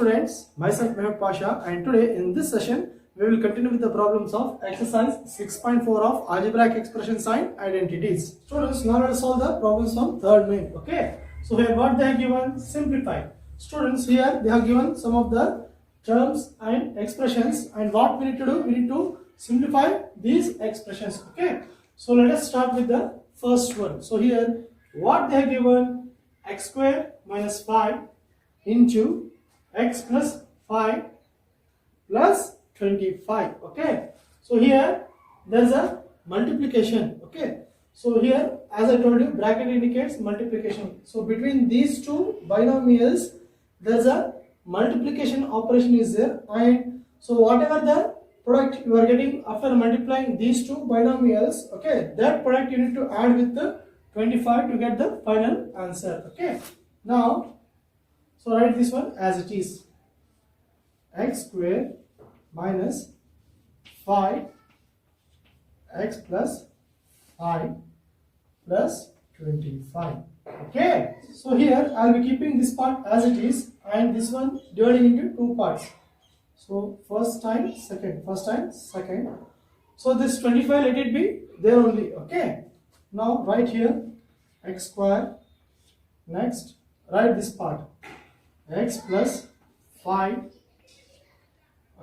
students, myself Mehmet Pasha, and today in this session we will continue with the problems of exercise 6.4 of algebraic expression sign identities. Students, now let us solve the problems from third main. Okay, so here what they have given, simplify. Students, here they have given some of the terms and expressions, and what we need to do, we need to simplify these expressions. Okay, so let us start with the first one. So here what they have given, x square minus 5 into x plus 5 plus 25. Okay, so here there is a multiplication. Okay, so here as I told you, bracket indicates multiplication. So between these two binomials there is a multiplication operation is there, and so whatever the product you are getting after multiplying these two binomials, okay, that product you need to add with the 25 to get the final answer. Okay, now so write this one as it is, x square minus 5 x plus 5 plus 25. Okay, so here I will be keeping this part as it is and this one dividing into two parts. So first time second, first time second. So this 25 let it be there only. Okay, now write here x square. Next write this part x plus 5.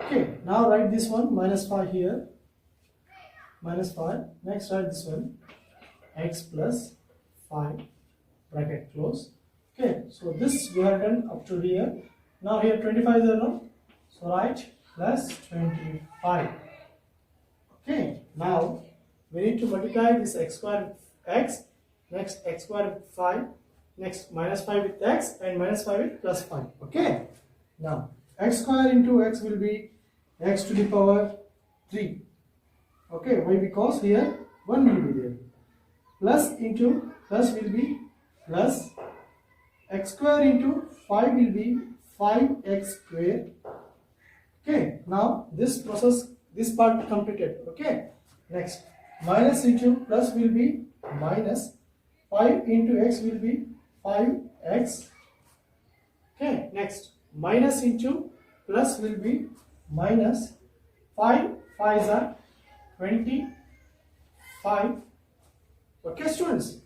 Okay, now write this one minus 5 here, minus 5. Next write this one x plus 5, bracket close. Okay, so this we have done up to here. Now here 25 is there, no? So write plus 25. Okay, now we need to multiply this x square with x, next x square with 5, next minus 5 with x, and minus 5 with plus 5. Okay, now x square into x will be x to the power 3. Okay, why? Because here 1 will be there. Plus into plus will be plus, x square into 5 will be 5x square. Okay, now this process, this part completed. Okay, next minus into plus will be minus, 5 into x will be 5x. Okay, next minus into plus will be minus, 5 5s are 25. Okay students,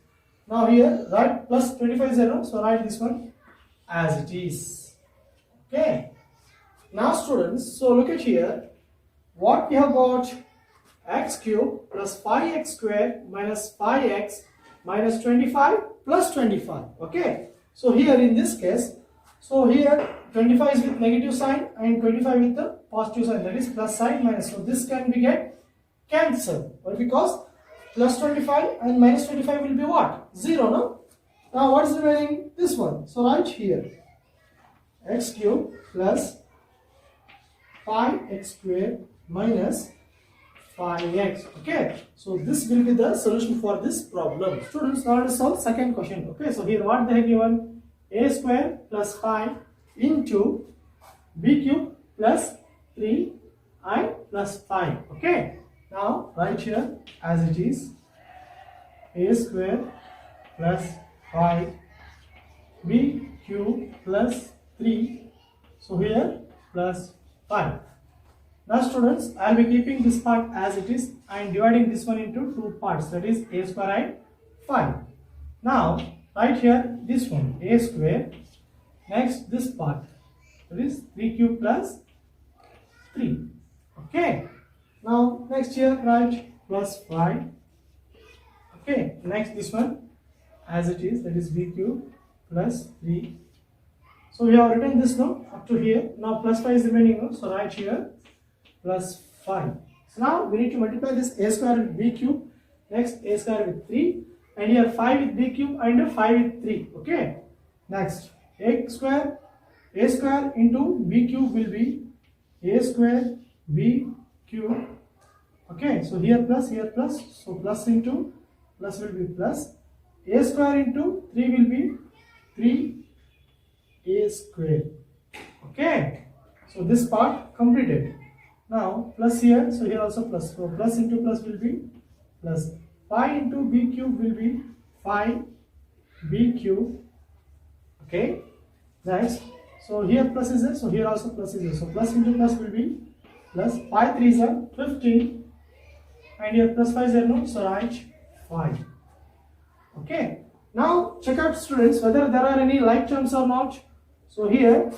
now here write plus 25 is 0, so write this one as it is. Okay, now students, so look at here what we have got, x cube plus 5x square minus 5x minus 25 plus 25. Okay, so here in this case, so here 25 is with negative sign and 25 with the positive sign, that is plus sign minus. So this can be get cancelled. Why? Because plus 25 and minus 25 will be what? 0, no? Now what is remaining? This one. So write here x cube plus 5x square minus 5x. Okay, so this will be the solution for this problem. Students, now let us solve second question. Okay, so here what they have given, a square plus 5 into b cube plus 3 and plus 5. Okay, now write here as it is, a square plus 5 b cube plus 3, so here plus 5. Now students, I will be keeping this part as it is and dividing this one into two parts, that is a square and 5. Now write here this one, a square, next this part, that is 3 cube plus 3. Okay, now next here write plus 5. Okay, next this one as it is, that is b cube plus 3. So we have written this now up to here. Now plus 5 is remaining now, so write here plus 5. So now we need to multiply this a square with b cube, next a square with 3, and here 5 with b cube and 5 with 3. Okay, next a square into b cube will be a square b cube. Okay, so here plus, so plus into plus will be plus, a square into 3 will be 3a square. Okay, so this part completed. Now plus here, so here also plus, so plus into plus will be plus, 5 into b cube will be 5b cube. Okay, next So here plus is there, so here also plus is there. So plus into plus will be plus 5 3s are 15, and here plus 5 is there, no, so write 5. Okay. Now check out, students, whether there are any like terms or not. So here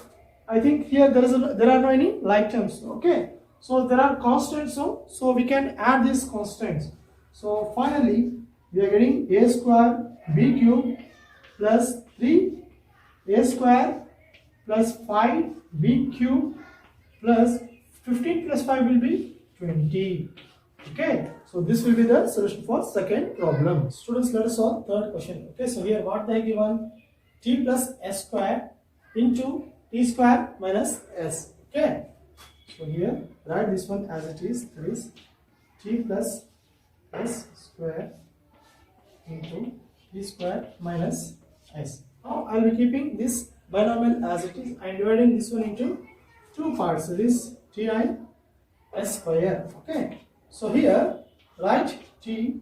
I think here there are no any like terms. Okay. So there are constants, so we can add these constants. So finally we are getting a square b cube plus 3 a square plus 5 b cube plus 15 plus 5 will be 20. Okay, so this will be the solution for second problem. Students, let us solve third question. Okay, so here what they given, t plus s square into t square minus s. Okay, so here write this one as it is, that is t plus s square into t square minus s. Now I will be keeping this binomial as it is and dividing this one into two parts, that is t and s square. Okay, so here write t,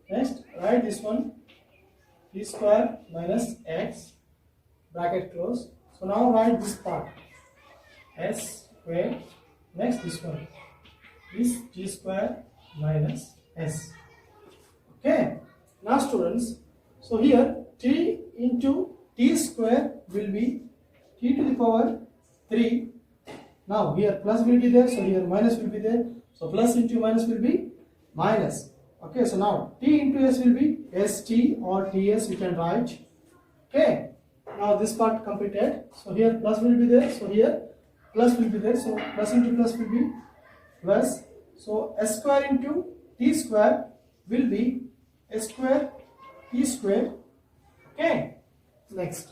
next write this one t square minus x, bracket close. So now write this part s square, next this one is t square minus s. Okay, now students, so here t into t square will be t to the power 3. Now here plus will be there, so here minus will be there. So plus into minus will be minus. Okay, so now t into s will be st or ts, you can write. Okay, now this part completed. So here plus will be there, so here plus will be there. So plus into plus will be plus. So s square into t square will be s square t square. Okay, next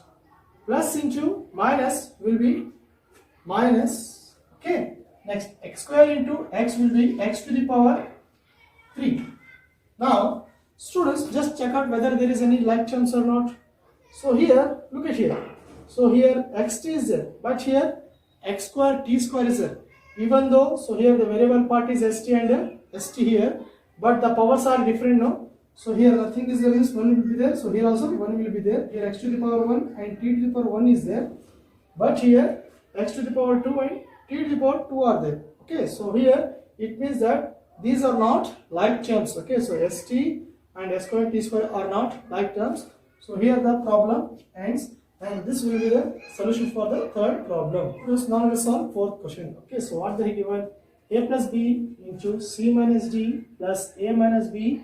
plus into minus will be minus. Okay, next x square into x will be x to the power 3. Now students, just check out whether there is any like terms or not. So here look at here, so here xt is there, but here x square t square is there, even though, so here the variable part is st and st here, but the powers are different now. So here nothing is there, is 1 will be there, so here also 1 will be there. Here x to the power 1 and t to the power 1 is there, but here x to the power 2 and t to the power 2 are there. Okay, so here it means that these are not like terms. Okay, so st and s square t square are not like terms. So here the problem ends, and this will be the solution for the third problem. Now let us solve fourth question. Okay, so what they given, a plus b into c minus d plus a minus b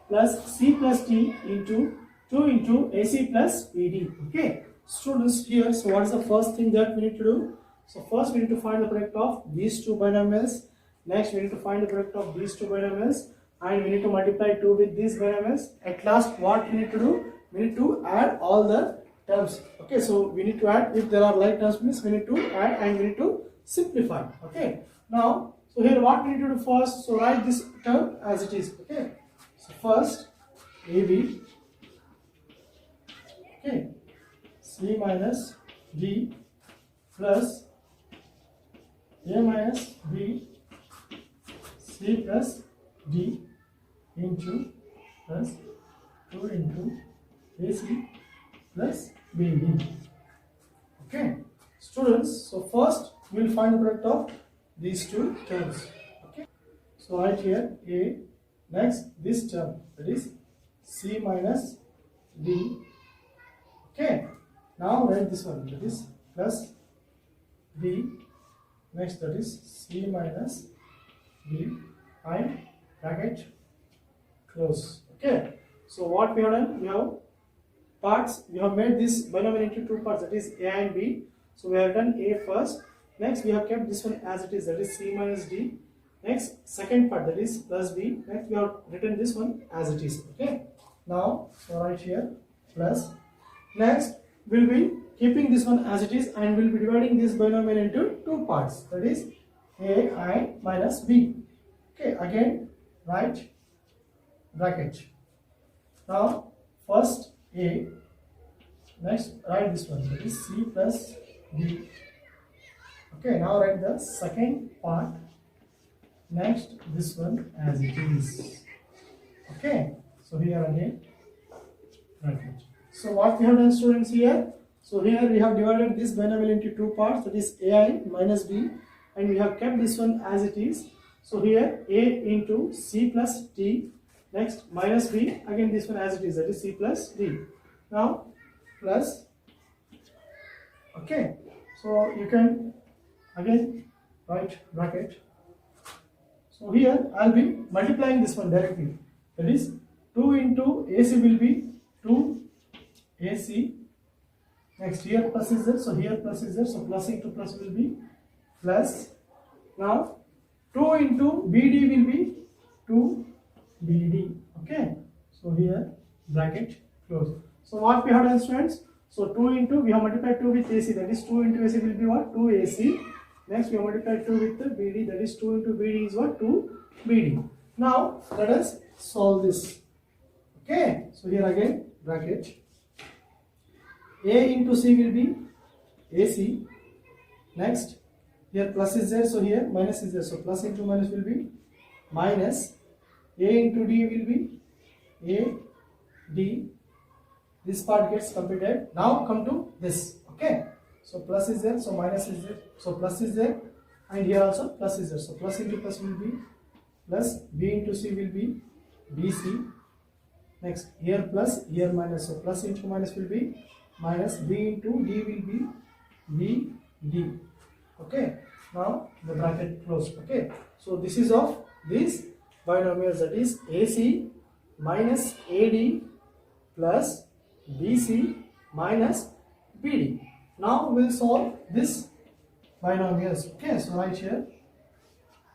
plus c plus d into 2 into ac plus bd. Okay, students, here, so what is the first thing that we need to do? So first we need to find the product of these two binomials. Next we need to find the product of these two binomials, and we need to multiply 2 with these binomials. At last what we need to do? We need to add all the terms. Okay, so we need to add, if there are like terms means we need to add and we need to simplify. Okay, now so here what we need to do first, so write this term as it is. Okay, so first ab, okay, c minus d plus a minus b c plus d into plus 2 into ac plus bd. Okay, students, so first we will find the product of these two terms. Okay, so right here a, next this term, that is c minus d. Okay, now write this one, that is plus d, next that is c minus d and bracket close. Okay, so what we have done, we have parts, we have made this binomial into two parts, that is a and b. So we have done a first, next we have kept this one as it is, that is c minus d. Next second part, that is plus b. Next we have written this one as it is. Okay, now so right here plus, next we'll be keeping this one as it is and we'll be dividing this binomial into two parts, that is a and minus b. Okay, again write bracket. Now first a, next write this one, that is c plus d. Okay, now write the second part, next this one as it is. Okay, so here again bracket. So what we have done, students, here So here we have divided this binomial into two parts, that is ai minus b, and we have kept this one as it is. So here a into c plus d, next minus b, again this one as it is, that is c plus d. Now plus, okay, so you can again write bracket. So here I will be multiplying this one directly, that is 2 into AC will be 2 AC, next here plus is there, so here plus is there, so plus into plus will be plus. Now 2 into BD will be 2 BD, okay, so here bracket close. So what we have done, students, so 2 into, we have multiplied 2 with AC, that is 2 into AC will be what, 2 AC. Next we have multiplied 2 with the BD, that is 2 into BD is what, 2 BD. Now let us solve this. Okay, so here again bracket, A into C will be AC. Next here plus is there, so here minus is there, so plus into minus will be minus. A into D will be A D. This part gets completed. Now come to this. Okay, so plus is there, so minus is there, so plus is there, and here also plus is there, so plus into plus will be plus. B into C will be BC. Next here plus, here minus, so plus into minus will be minus. B into D will be BD. Okay, now the bracket closed. Okay, so this is of these binomials, that is AC minus AD plus BC minus BD. Now we'll solve this binomials. Okay, so right here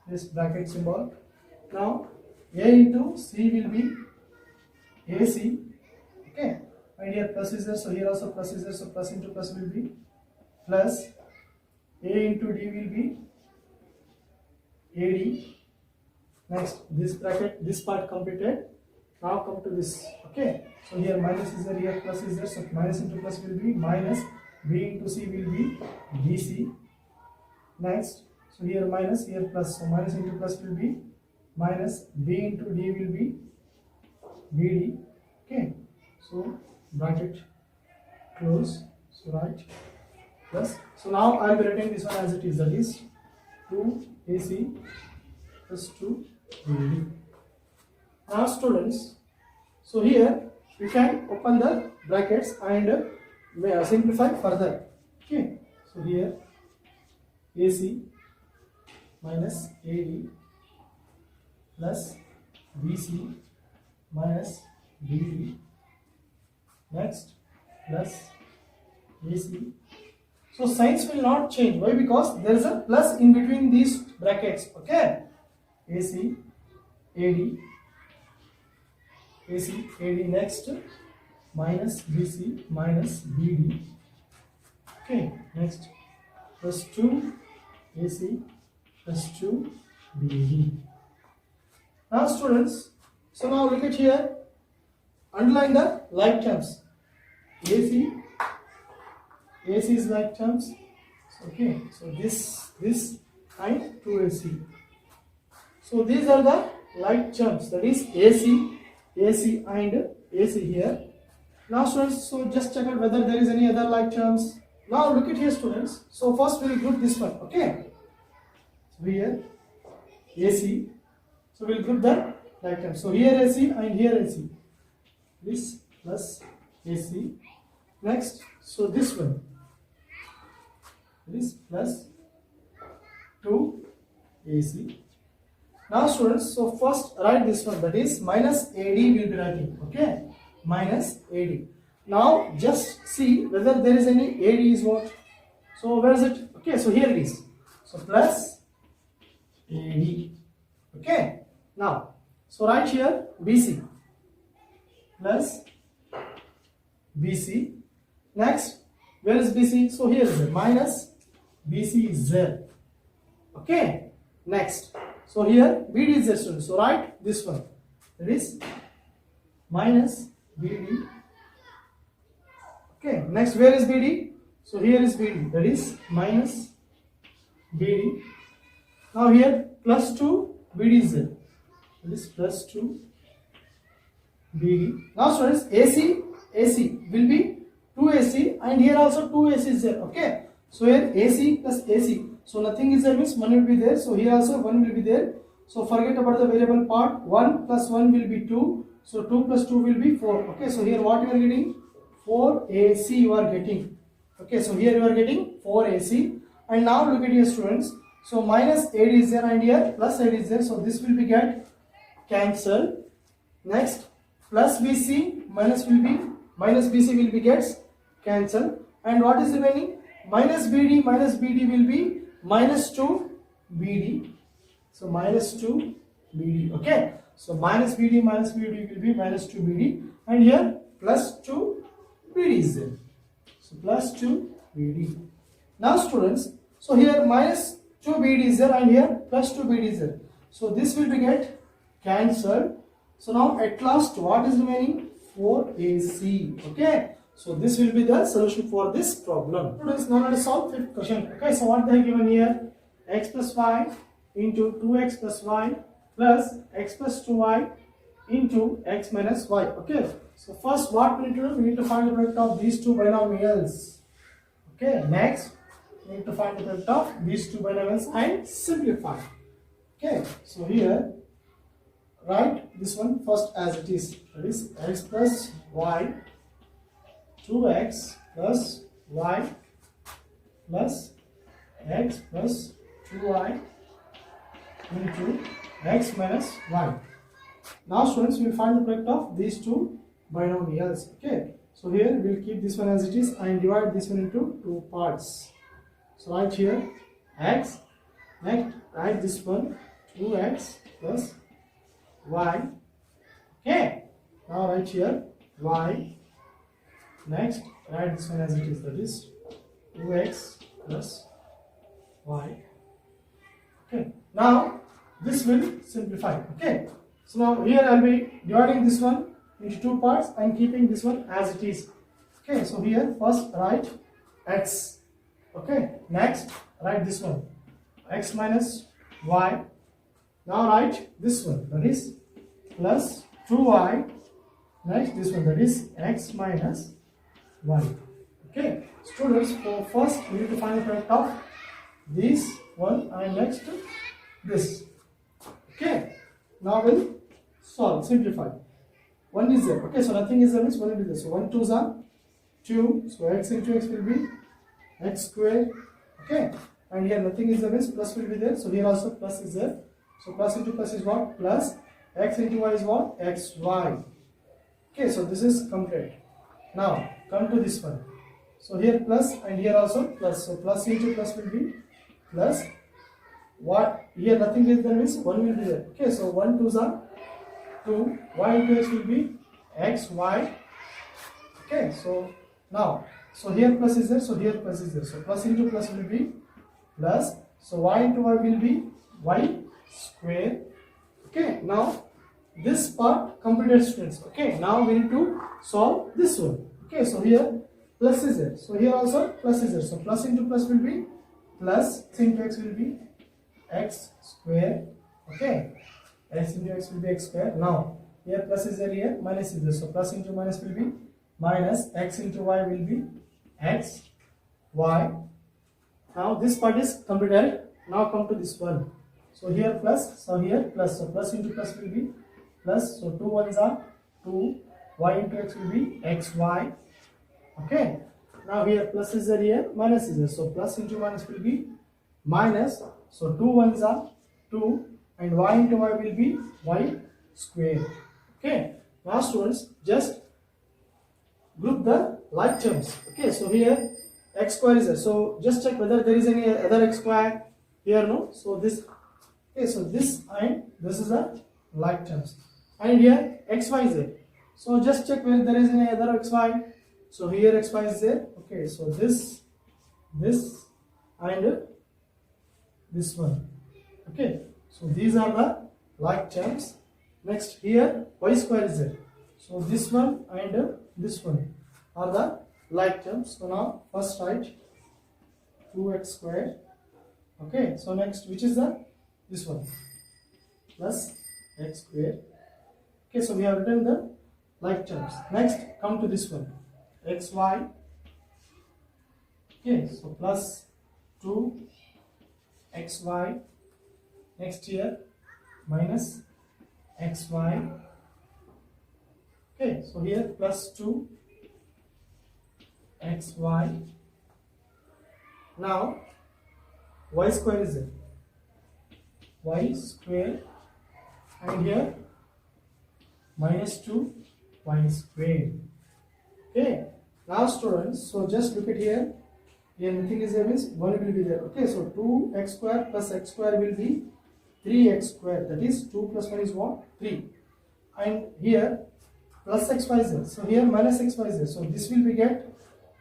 this bracket symbol. Now A into C will be AC. Okay, and here plus is there, so here also plus is there, so plus into plus will be plus. A into D will be AD. Next this bracket, this part completed. Now come to this. Okay, so here minus is there, here plus is there, so minus into plus will be minus. B into C will be BC. Next, so here minus, here plus, so minus into plus will be minus. B into D will be BD. Okay, so bracket close, so right plus. So now I will be writing this one as it is, that is 2 AC plus 2 BD. Now students, so here we can open the brackets and simplify further. Okay, so here AC minus AD plus BC minus BD. Next plus AC. So signs will not change. Why? Because there is a plus in between these brackets. Okay, AC AD, AC AD. Next minus BC minus BD. Okay, next plus 2 AC plus 2 BD. Now students, so now look at here, underline the like terms. AC is like terms. Okay, so this and 2AC. So these are the like terms, that is AC and AC here. Now students, so just check out whether there is any other like terms. Now look at here students. So first we will group this one. Okay, so here AC. So we will group the like terms. So here AC and here AC. This plus AC. Next, so this one. This plus 2 AC. Now students, so first write this one, that is minus AD will be writing. Okay, minus AD. Now just see whether there is any AD is what. So where is it? Okay, so here it is. So plus AD. Okay, now so write here BC plus BC. Next, where is BC? So here is it, minus BC is there. Okay, next, so here BD is there student. So write this one, that is minus BD. Okay, next, where is BD? So here is BD, that is minus BD. Now here plus 2 BD is there, that is plus 2 BD. Now students, AC will be 2AC, and here also 2AC is there. Okay, so here AC plus AC, so nothing is there means 1 will be there. So here also 1 will be there. So forget about the variable part. 1 plus 1 will be 2. So 2 plus 2 will be 4. Okay, so here what you are getting? 4AC you are getting. Okay, so here you are getting 4AC. And now look at your students. So minus 8 is there and here plus 8 is there. So this will be get cancelled. Next plus BC minus BC will be gets cancelled. And what is remaining? Minus BD will be minus 2 BD. So minus 2 BD. Okay. So minus BD will be minus 2 BD. And here plus 2 BD is there. So plus 2 BD. Now students, so here minus 2 BD is there and here plus 2 BD is there. So this will be get cancelled. So now at last what is remaining? 4AC. Okay. So this will be the solution for this problem. Students, now let us solve fifth question. Okay. So what they have given here? X plus y into 2x plus y plus x plus 2y into x minus y. Okay. So first what we need to do? We need to find the product of these two binomials. Okay. Next we need to find the product of these two binomials and simplify. Okay. So here write this one first as it is. That is x plus y 2x plus y plus x plus 2y into x minus y. Now students, we will find the product of these two binomials. Okay, so here we will keep this one as it is and divide this one into two parts. So write here x, next write this one 2x plus y. Okay, now write here y, next write this one as it is, that is 2x plus y. Okay, now this will simplify. Okay, so now here I will be dividing this one into two parts and keeping this one as it is. Okay, so here first write x. Okay, next write this one x minus y. Now write this one, that is plus 2y. Next this one, that is x minus y. Okay, students, for first we need to find the product of this one and next this. Okay, now we'll solve, simplify. 1 is there. Okay, so nothing is there means 1 will be there. So 1 2s are 2. So x into x will be x square. Okay, and here nothing is there means plus will be there. So here also plus is there. So plus into plus is what? Plus. X into y is what? xy. Okay, so this is complete. Now come to this one. So here plus and here also plus. So plus into plus will be plus. What here nothing is there means 1 will be there. Okay, so 1 2s are 2. Y into x will be xy. Okay, so now so here plus is there, so here plus is there. So plus into plus will be plus. So y into y will be y square. Okay, now this part completed, students. Okay, now we need to solve this one. Okay, so here plus is there. So here also plus is there. So plus into plus will be plus. X into x will be x square. Okay, x into x will be x square. Now here plus is there, here minus is there. So plus into minus will be minus. X into y will be x y. Now this part is completed. Now come to this one. So here plus, so here plus. So plus into plus will be plus. So 2 1s are 2. Y into x will be xy. Okay. Now here plus is there, here minus is there. So plus into minus will be minus. So 2 1s are 2 and y into y will be y square. Okay. Now students, just group the like terms. Okay. So here x square is there. So just check whether there is any other x square here. No. So this. Okay. So this and this is the like terms. And here xy is there. So just check whether there is any other xy. So here xy is there. Okay. So this and this one. Okay, so these are the like terms. Next here y square is there. So this one and this one are the like terms. So now first write 2x square. Okay, so next which is the this one plus x square. Okay, so we have written the like terms. Next come to this one xy Okay, so plus 2xy, next here minus xy. Okay, so here plus 2xy. Now y square is there, y square, and here minus 2y square. Okay, now students, so just look at here. Here nothing is there means 1 will be there. Okay, so 2x square plus x square will be 3x square. That is 2 plus 1 is what? 3. And here plus xy is there. So here minus xy is there. So this will be get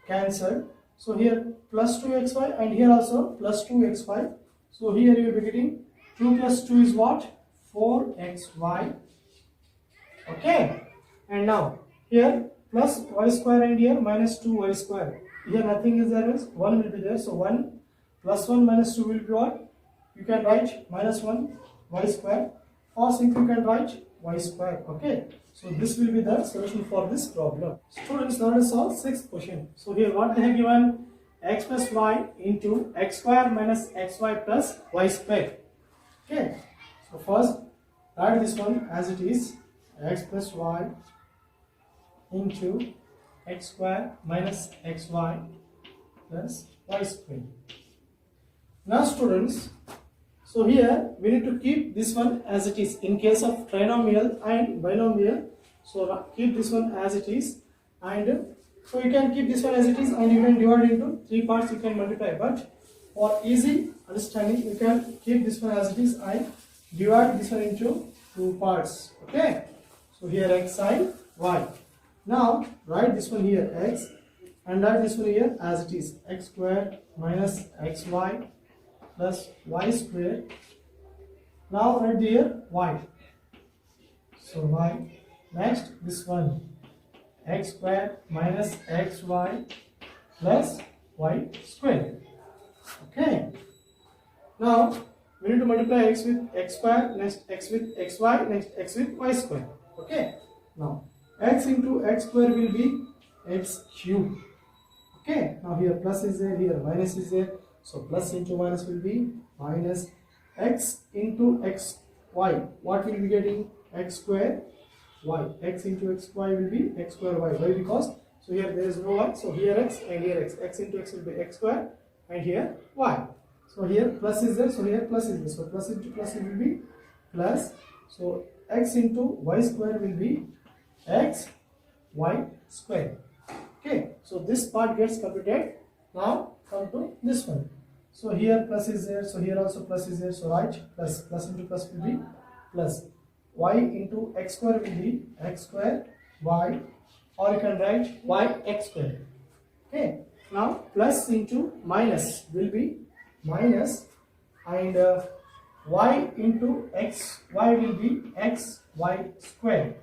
cancelled. So here plus 2xy and here also plus 2xy. So here you will be getting 2 plus 2 is what? 4xy. Okay. And now here plus y square and here minus 2y square. Here nothing is there means 1 will be there. So 1 plus 1 minus 2 will be what? You can write minus 1 y square, or simply you can write y square. Okay. So this will be the solution for this problem. Students, now let's solve 6th question. So here what they have given? X plus y into x square minus xy plus y square. Okay. So first write this one as it is, x plus y into x square minus xy plus y square. Now students, so here we need to keep this one as it is in case of trinomial and binomial. So keep this one as it is, and so you can keep this one as it is and you can divide into 3 parts, you can multiply, but for easy understanding you can keep this one as it is and divide this one into 2 parts. Okay, so here x sine y. Now write this one here x and write this one here as it is, x square minus xy plus y square. Now write here y. So y. Next this one, x square minus xy plus y square. Okay. Now we need to multiply x with x square, next x with xy, next x with y square. Okay. Now x into x square will be x cube. Okay. Now here plus is there, here minus is there. So plus into minus will be minus x into xy. What will be getting? X square y. X into xy will be x square y. Why? Because so here there is no y. So here x and here x. X into x will be x square and here y. So here plus is there. So here plus is there. So plus into plus will be plus. So x into y square will be x y square. Okay. So this part gets completed. Now come to this one. So here plus is there. So here also plus is there. So write plus. Plus into plus will be plus. Y into x square will be x square y, or you can write y x square. Okay. Now plus into minus will be minus, and y into x y will be x y square.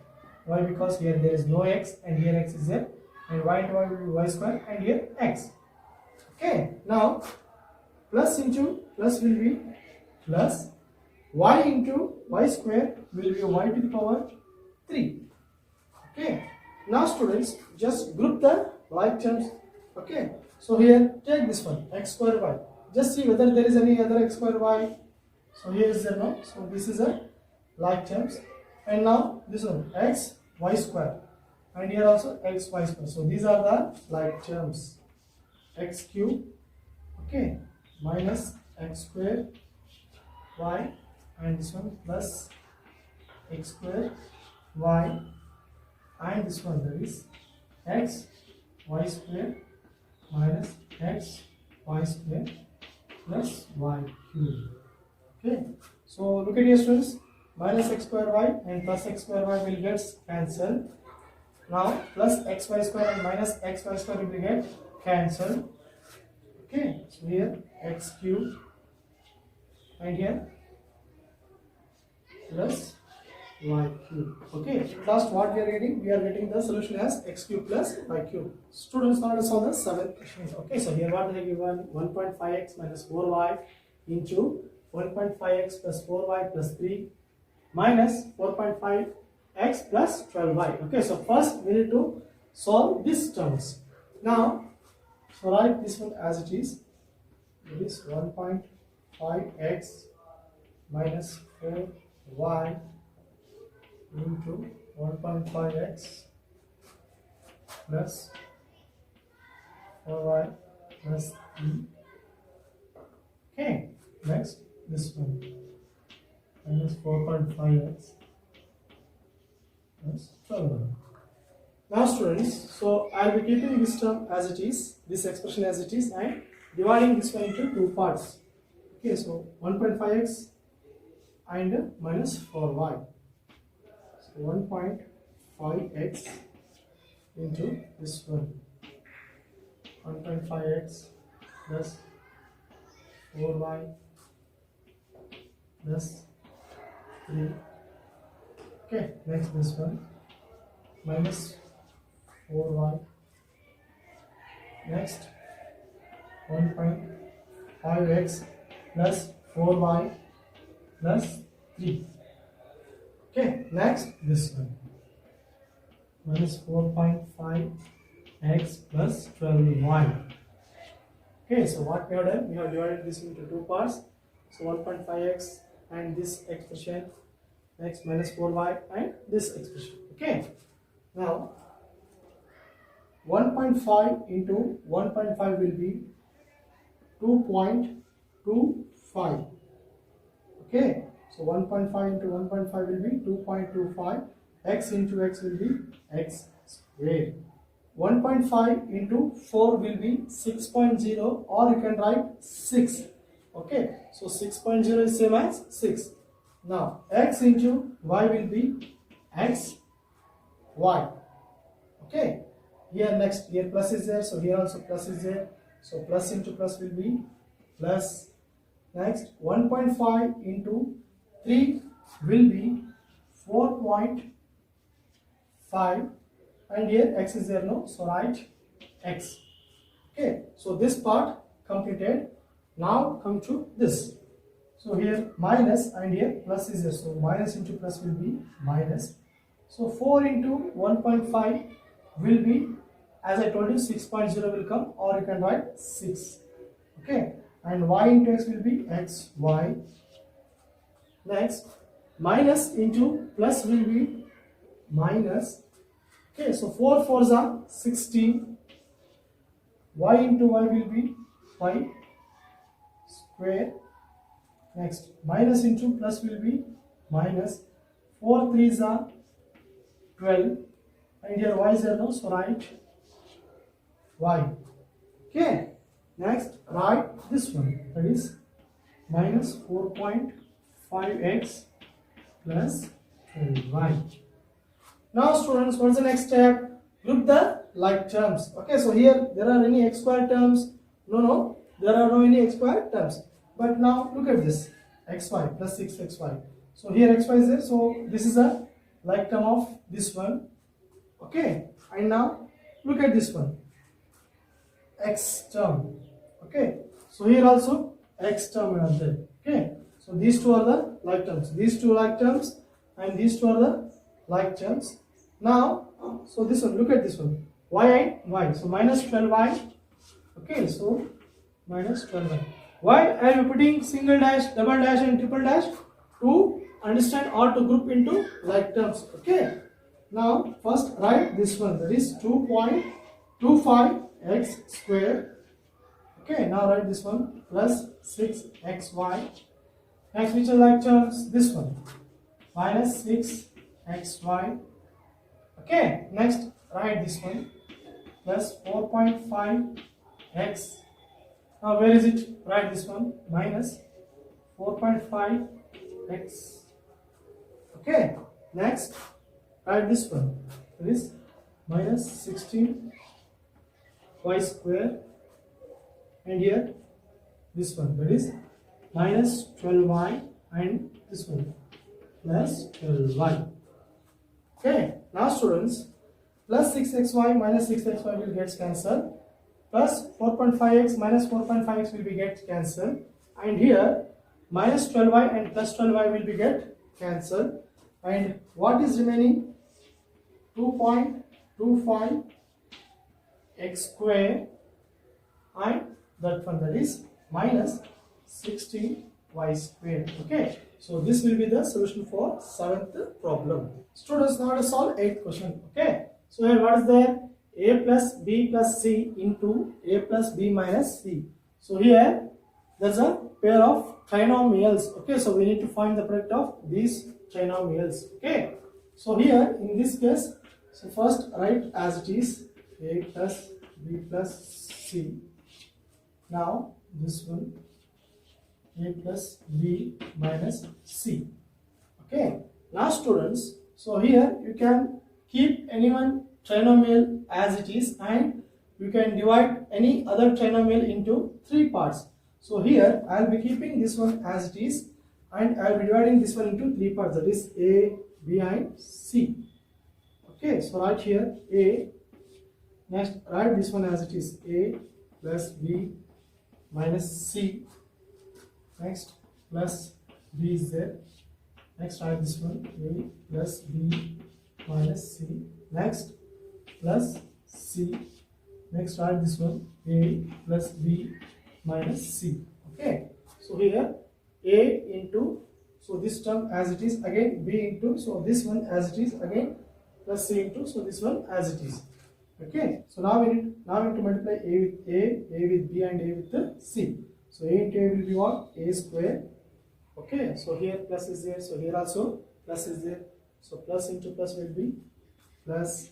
Why? Because here there is no x and here x is there, and y into y will be y square and here x. Okay. Now plus into plus will be plus, y into y square will be y to the power 3. Okay. Now students, just group the like terms. Okay. So here take this one, x square y. Just see whether there is any other x square y. So here is there no. So this is a like terms. And now this one, x y square. And here also x y square. So these are the like terms. X cube, okay, minus x square y, and this one plus x square y, and this one there is x y square minus x y square plus y cube. Okay, so look at here students, minus x square y and plus x square y will get cancelled. Now plus xy square and minus xy square will get cancelled. Okay, so here x cube and here plus y cube. Okay, last what we are getting? We are getting the solution as x cube plus y cube. Students, now let us solve the 7th question. Okay, so here what they have given, 1.5x minus 4y into 1.5x plus 4y plus 3 minus 4.5x plus 12y. Okay, so first we need to solve these terms. Now So write this one as it is. It is 1.5x minus 4y into 1.5x plus 4y plus 3. Okay, next this one minus 4.5x plus 12. Now students, so I will be keeping this term as it is, this expression as it is, and dividing this one into two parts. Okay, so 1.5x and minus 4y. So 1.5x into this one 1.5x plus 4y plus 3. Okay, next this one minus 4y. Next 1.5x plus 4y plus 3. Okay, next this one minus 4.5x plus 12y. Okay, so what we have done, we have divided this into two parts. So 1.5x and this expression, next minus 4y and this expression. Okay, now 1.5 into 1.5 will be 2.25. Okay, so 1.5 into 1.5 will be 2.25. X into x will be x squared. 1.5 into 4 will be 6.0, or you can write 6. Okay, so 6.0 is same as 6. Now x into y will be x y. Okay, here next, here plus is there, so here also plus is there, so plus into plus will be plus. Next 1.5 into 3 will be 4.5, and here x is there, no, so write x. Okay, so this part completed. Now come to this. So here minus and here plus is there, so minus into plus will be minus. So 4 into 1.5 will be, as I told you, 6.0 will come, or you can write 6. Okay, and y into x will be x y. Next minus into plus will be minus. Okay, so 4 4s are 16. Y into y will be 5 square. Next minus into plus will be minus. 4 3s are 12, and here y is there, no, so write y. Okay, next write this one, that is minus 4.5x plus 12y. Now students, what's the next step? Group the like terms. Okay, so here there are any x square terms? No, there are no any x square terms. But now look at this, xy plus 6xy. So here xy is there, so this is a like term of this one. Okay, and now look at this one, x term. Okay, so here also x term are there. Okay, so these two are the like terms, these two like terms, and these two are the like terms. Now so this one, look at this one, y and y, so minus 12y. Okay, so minus 12y. Why I am putting single dash, double dash and triple dash? To understand or to group into like terms. Okay, now first write this one, that is 2.25x square. Okay, now write this one plus 6xy. Next, which are like terms? This one minus 6xy. Okay, next write this one plus 4.5x. Now where is it? Write this one minus 4.5x. Okay, next write this one, that is minus 16y square, and here this one, that is minus 12y, and this one plus 12y. Okay, now students, plus 6xy minus 6xy will get cancelled, plus 4.5x minus 4.5x will be get cancelled, and here minus 12y and plus 12y will be get cancelled, and what is remaining? 2.25x square and that one, that is minus 16y square. Okay, so this will be the solution for 7th problem. Students, now let us solve 8th question. Okay, so here what is there? A plus B plus C into A plus B minus C. So here there's a pair of trinomials. Okay, so we need to find the product of these trinomials. Okay, so here in this case, so first write as it is A plus B plus C. Now this one A plus B minus C. Okay, now students, so here you can keep any one trinomial as it is and you can divide any other trinomial into 3 parts. So here I will be keeping this one as it is and I will be dividing this one into 3 parts, that is A, B and C. Okay, so write here A, next write this one as it is A plus B minus C, next plus B is there, next write this one A plus B minus C, next plus C, next write this one A plus B minus C. Okay, so here A into, so this term as it is, again B into, so this one as it is, again plus C into, so this one as it is. Okay, so now we need to multiply A with A with B and A with the C. So A into A will be what? A square. Okay, so here plus is there, so here also plus is there. So plus into plus will be plus,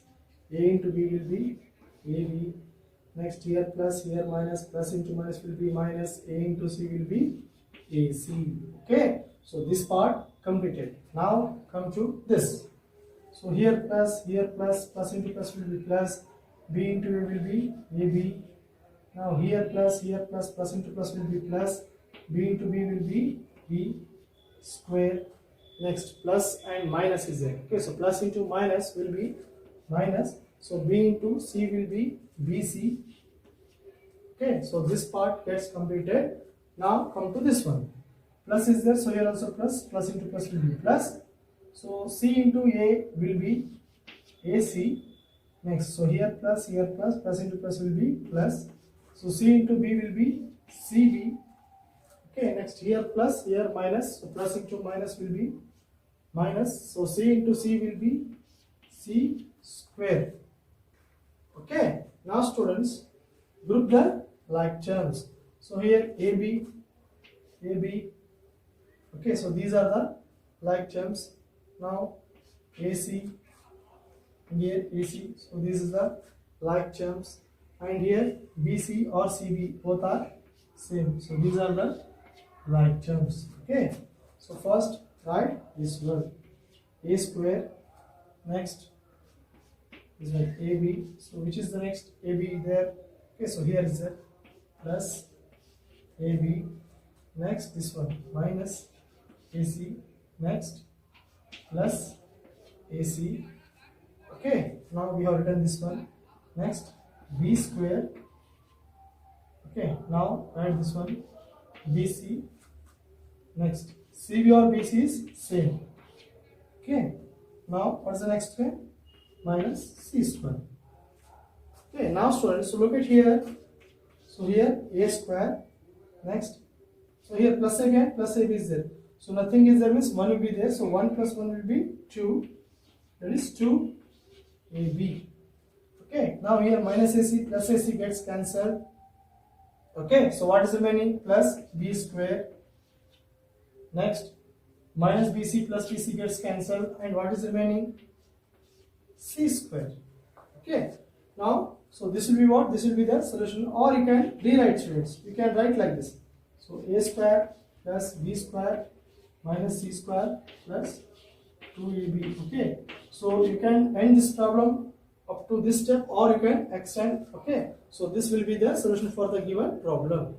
A into B will be AB. Next here plus, here minus, plus into minus will be minus, A into C will be AC. Okay, so this part completed. Now come to this. So here plus into plus will be plus, B into A will be AB. Now here plus into plus will be plus, B into B will be B square. Next plus and minus is there. Okay, so plus into minus will be minus, so B into C will be BC. Okay, so this part gets completed. Now come to this one. Plus is there, so here also plus into plus will be plus. So C into A will be AC. Next, so here plus into plus will be plus. So C into B will be CB. Okay, next here plus, here minus, so plus into minus will be minus. So C into C will be C square. Okay, now students, group the like terms. So here AB. Okay, so these are the like terms. Now AC, here AC, so this is the like terms, and here BC or CB, both are same, so these are the like terms. Okay, so first write this one A square, next is like AB, so which is the next AB there. Okay, so here is a plus AB, next this one minus AC, next plus AC. Okay, now we have written this one. Next B square. Okay, now write this one BC. Next CB or BC is same. Okay, now what's the next one? Minus C square. Okay, now students, so look at here. So here A square. Next, so here plus again, plus AB is there. So nothing is there means 1 will be there. So 1 plus 1 will be 2. That is 2AB. Okay, now here minus AC plus AC gets cancelled. Okay, so what is remaining? Plus B square. Next, minus BC plus BC gets cancelled. And what is remaining? C square. Okay, now, so this will be what? This will be the solution. Or you can rewrite, students. You can write like this. So A square plus B square minus C square plus 2AB. Okay, so you can end this problem up to this step or you can extend. Okay, so this will be the solution for the given problem.